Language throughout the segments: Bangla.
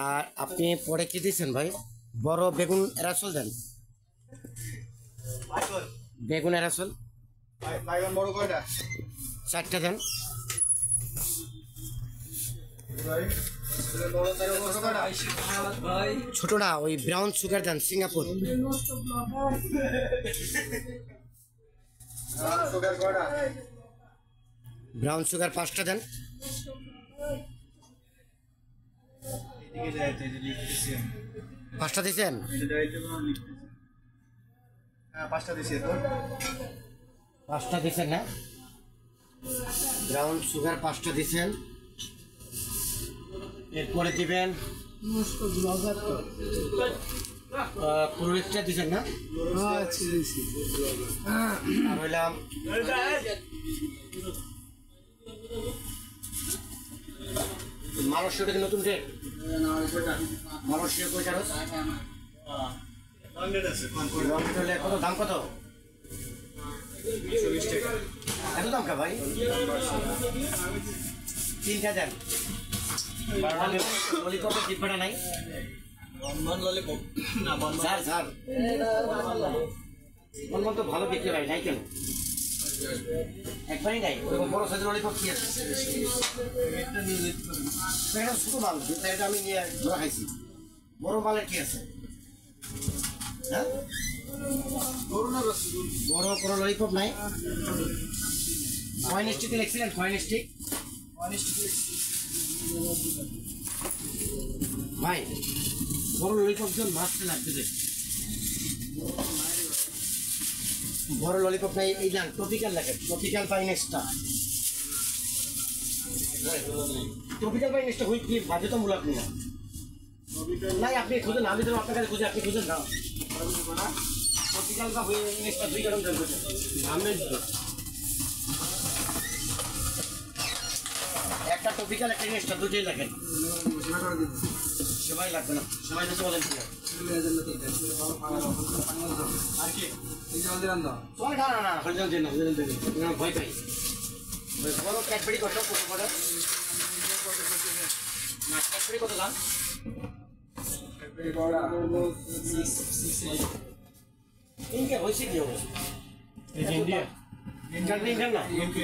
আর আপনি পরে কি দিয়েছেন ভাই? বড় বেগুন এরাসল দেন, বেগুন এরাসল 4টা দেন। ছোটটা ওই ব্রাউন সুগার দেন, সিঙ্গাপুর। ব্রাউন সুগার 5টা দেন। পাঁচটা দিয়েছেন? 5টা দিয়েছেন না? ব্রাউন সুগার 5টা দিয়েছেন। এরপরে দিবেন ক্লোরিকটা দিয়েছেন না? আর হইলাম মালয়েশিয়াটা কি নতুন রেট? মালয়েশিয়া কয়টা রোজ? কত দাম? কত? 120 টাকা। এত দাম কা ভাই? 3টা দেন। ললিপপের ডিব্বাটা নাই? বনবন তো ভালো বিক্রি হয়, নাই কেন? একবারই নাই? ওরকম বড় সাইজের ললিপপ কি আছে? ছোট মাল, এটা আমি নিয়ে ধরা খাইছি। বড় মালের কি আছে? হ্যাঁ, বড় কোনো ললিপপ নাই? কয়েন স্টিক লিখছিলেন? কয়েন স্টিক ভাই, বড় ললিপপ জন মাছটা লাগবে যে। বড় ললিপপ নাই, এই যান ট্রপিক্যাল লেখেন, ট্রপিক্যাল ফাইনেস্টটা। ট্রপিক্যাল ফাইনেস্টটা হই কি বাধ্যতামূলক নিয়ে নাই? আপনি খুঁজেন, আমি তো আপনার কাছে খুঁজে, আপনি খুঁজেন না। ট্রপিক্যাল বা ফাইনেস্টটা 2 গ্রাম দেন। আমি একটা টপিক্যাল, একটা ইনস্টা, দুটোই লেখেন। সবাই লাগবে না, সবাই তো বলেন কি আর কি চলে? না না না, হলজল দেন না, হলজল দেন না, ভয় পাই। বড় ক্যাডবেরি কত? কত করে না? ক্যাডবেরি কত দাম? ইনকে হয়েছে কি অবস্থা? ইন্ডিয়া ইন্ডিয়ান না, ইউকে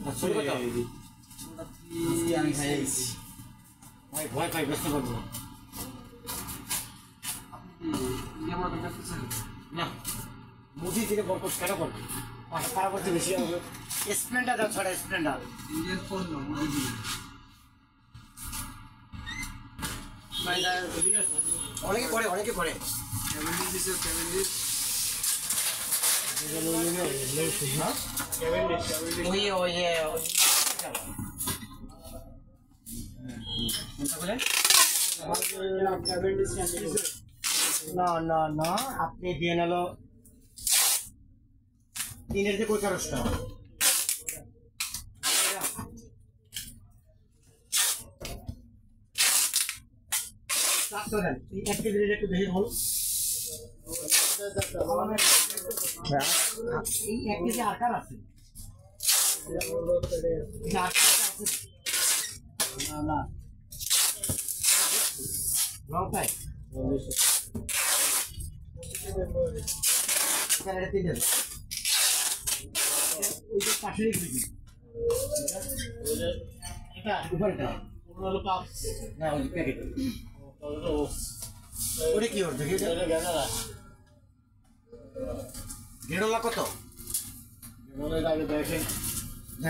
আচ্ছা কত? ভাই ভয় পাই, বুঝতে পারবো না। মুদি থেকে বরকত কেন করবো? খারাপ করতে বেশি হবে। স্প্লেন্ডার দাও, ছড়া স্প্লেন্ডার। অনেকে করে, অনেকে করে। না না না, আপনি দিয়ে নিল 3-এর যে 45টা। এক কেজি একটু বেশি হল। এই 1 কেজি আকার আছে না না লঙ্কায় পাশের না ওই প্যাকেট ওটা কি ওর দেখি গেড়োলা কত? আগে দেখেন